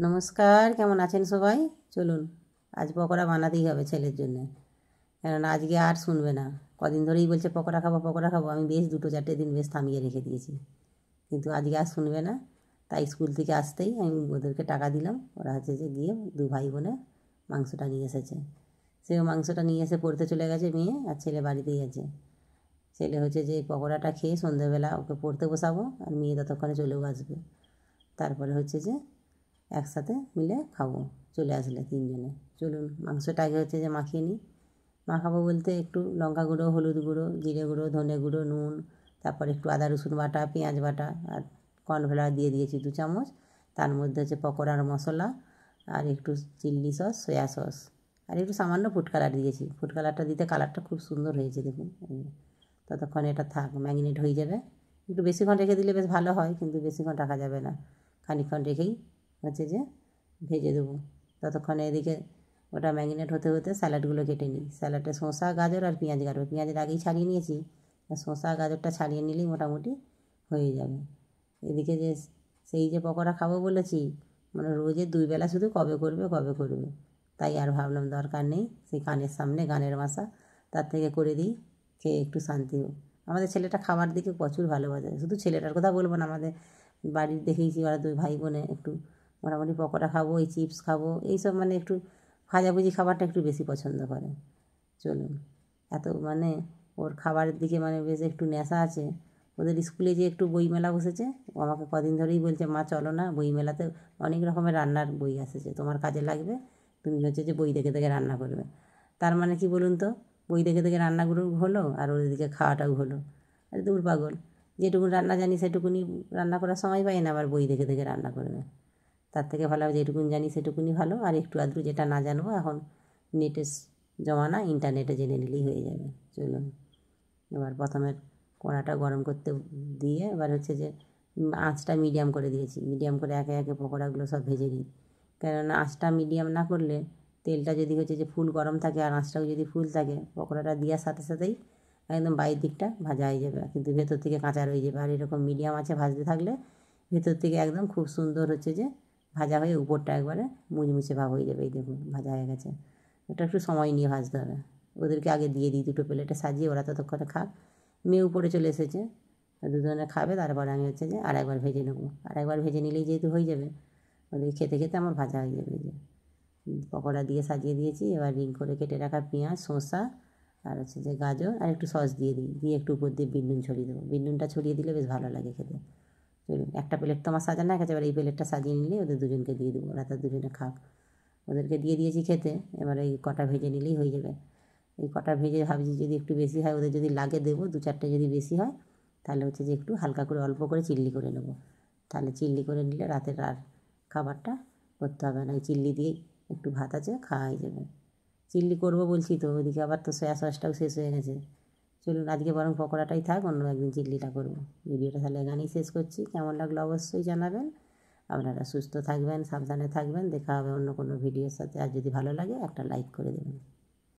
নমস্কার, কেমন আছেন সবাই? চলুন আজ পকোড়া বানাতেই হবে ছেলের জন্য, কেননা আজকে আর শুনবে না। কদিন ধরেই বলছে পকোড়া খাবো পকোড়া খাবো। আমি বেশ 2-4 দিন বেশ থামিয়ে রেখে দিয়েছি, কিন্তু আজকে আর শুনবে না। তাই স্কুল থেকে আসতেই আমি ওদেরকে টাকা দিলাম। ওরা হচ্ছে যে গিয়ে 2 ভাই বোনে মাংসটা নিয়ে এসেছে। সেও মাংসটা নিয়ে এসে পড়তে চলে গেছে মেয়ে, আর ছেলে বাড়িতেই আছে। ছেলে হচ্ছে যে পকোড়াটা খেয়ে সন্ধ্যেবেলা ওকে পড়তে বসাবো, আর মেয়ে ততক্ষণে চলেও আসবে। তারপরে হচ্ছে যে একসাথে মিলে খাবো, চলে আসলে 3 জনে। চলুন মাংসটা আগে হচ্ছে যে মাখিয়ে নিই। মাখাবো বলতে একটু লঙ্কা গুঁড়ো, হলুদ গুঁড়ো, জিরে গুঁড়ো, ধনে গুঁড়ো, নুন, তারপর একটু আদা রসুন বাটা, পেঁয়াজ বাটা, আর কর্নফ্লাওয়ার দিয়ে দিয়েছি 2 চামচ। তার মধ্যে হচ্ছে পকোড়ার মশলা, আর একটু চিল্লি সস, সয়া সস, আর একটু সামান্য ফুড কালার দিয়েছি। ফুড কালারটা দিতে কালারটা খুব সুন্দর হয়েছে দেখুন। ততক্ষণ এটা থাক, ম্যাগনেট হয়ে যাবে। একটু বেশিক্ষণ রেখে দিলে বেশ ভালো হয়, কিন্তু বেশিক্ষণ রাখা যাবে না, খানিকক্ষণ রেখেই হচ্ছে যে ভেজে দেবো। ততক্ষণে এদিকে ওটা ম্যাগনেট হতে হতে স্যালাডগুলো কেটে নিই। স্যালাডে শসা, গাজর আর পেঁয়াজ কাটবো। পেঁয়াজের আগেই ছাড়িয়ে নিয়েছি, আর শসা গাজরটা ছাড়িয়ে নিলেই মোটামুটি হয়ে যাবে। এদিকে যে সেই যে পকোড়া খাবো বলেছি, মানে রোজের 2 বেলা শুধু কবে করবে কবে করবে, তাই আর ভাবলাম দরকার নেই, সেই কানের সামনে গানের বাসা, তার থেকে করে দিই, খেয়ে একটু শান্তি হোক। আমাদের ছেলেটা খাবার দিকে প্রচুর ভালোবাসে। শুধু ছেলেটার কথা বলবো না, আমাদের বাড়ির দেখেইছি ওরা 2 ভাই বোনে একটু মোটামুটি পকোড়া খাবো, এই চিপস খাবো, এইসব মানে একটু ভাজাভুজি খাবারটা একটু বেশি পছন্দ করে। চলুন, এত মানে ওর খাবারের দিকে মানে বেশ একটু নেশা আছে। ওদের স্কুলে যে একটু বইমেলা বসেছে, ও আমাকে কদিন ধরেই বলছে, মা চলো না, বইমেলাতে অনেক রকমের রান্নার বই এসেছে, তোমার কাজে লাগবে, তুমি হচ্ছে যে বই দেখে দেখে রান্না করবে। তার মানে কি বলুন তো, বই দেখে দেখে রান্নাগুলো হলো আর ওদিকে খাওয়াটাও হলো। আরে দূর পাগল, যেটুকু রান্না জানি সেটুকুনি রান্না করার সময় পাই না, আবার বই দেখে দেখে রান্না করবে। তার থেকে ভালো যেটুকুনি জানি সেটুকুনি ভালো, আর একটু আধটু যেটা না জানবো এখন নেটের জমানা, ইন্টারনেটে জেনে নিলেই হয়ে যাবে। চলুন, এবার প্রথমে কড়াটা গরম করতে দিয়ে এবার হচ্ছে যে আঁচটা মিডিয়াম করে দিয়েছি। মিডিয়াম করে একে একে পকোড়াগুলো সব ভেজে নিই, কেননা আঁচটা মিডিয়াম না করলে তেলটা যদি হচ্ছে যে ফুল গরম থাকে আর আঁচটাও যদি ফুল থাকে, পকোড়াটা দেওয়ার সাথে সাথেই একদম বাইরের দিকটা ভাজা হয়ে যাবে, কিন্তু ভেতর থেকে কাঁচা রয়ে যাবে। আর এরকম মিডিয়াম আছে ভাজতে থাকলে ভেতর থেকে একদম খুব সুন্দর হচ্ছে যে ভাজা হয়ে উপরটা একবারে মুচমুচে ভাব হয়ে যাবে। এই দেখুন ভাজা হয়ে গেছে। এটা একটু সময় নিয়ে ভাজতে হবে। ওদেরকে আগে দিয়ে দিই 2টো প্লেটে সাজিয়ে, ওরা ততক্ষণে খাক। মেয়ে উপরে চলে এসেছে, দুজনে খাবে, তারপরে আমি হচ্ছে যে আরেকবার ভেজে নেবো। আরেকবার ভেজে নিলেই যেহেতু হয়ে যাবে, ওদের খেতে খেতে আমার ভাজা হয়ে যাবে। এই যে পকোড়া দিয়ে সাজিয়ে দিয়েছি। এবার রিং করে কেটে রাখা পেঁয়াজ, শসা, আর হচ্ছে যে গাজর, আর একটু সস দিয়ে দিই, দিয়ে একটু উপর দিয়ে বিন নুন ছড়িয়ে দেবো। বিন নুনটা ছড়িয়ে দিলে বেশ ভালো লাগে খেতে। চলুন, একটা প্লেট তো আমার সাজানো আছে, এবার এই প্লেটটা সাজিয়ে নিলে ওদের দুজনকে দিয়ে দেবো, ওরা তো দুজনে খাক। ওদেরকে দিয়ে দিয়েছি খেতে, এবার এই কটা ভেজে নিলেই হয়ে যাবে। এই কটা ভেজে ভাবছি যদি একটু বেশি হয়, ওদের যদি লাগে দেবো 2-4টে, যদি বেশি হয় তাহলে হচ্ছে যে একটু হালকা করে অল্প করে চিল্লি করে নেবো। তাহলে চিল্লি করে নিলে রাতের আর খাবারটা করতে হবে না, ওই চিল্লি দিয়েই একটু ভাত আছে, খাওয়া হয়ে যাবে। চিল্লি করবো বলছি তো, ওইদিকে আবার তো সয়া সসটাও শেষ হয়ে গেছে। চলুন আজকে বরং পকোড়াটাই থাক, অন্য একদিন চিল্লিটা করবো। ভিডিওটা তাহলে এখানেই শেষ করছি। কেমন লাগলো অবশ্যই জানাবেন। আপনারা সুস্থ থাকবেন, সাবধানে থাকবেন। দেখা হবে অন্য কোনো ভিডিওর সাথে। আর যদি ভালো লাগে একটা লাইক করে দেবেন।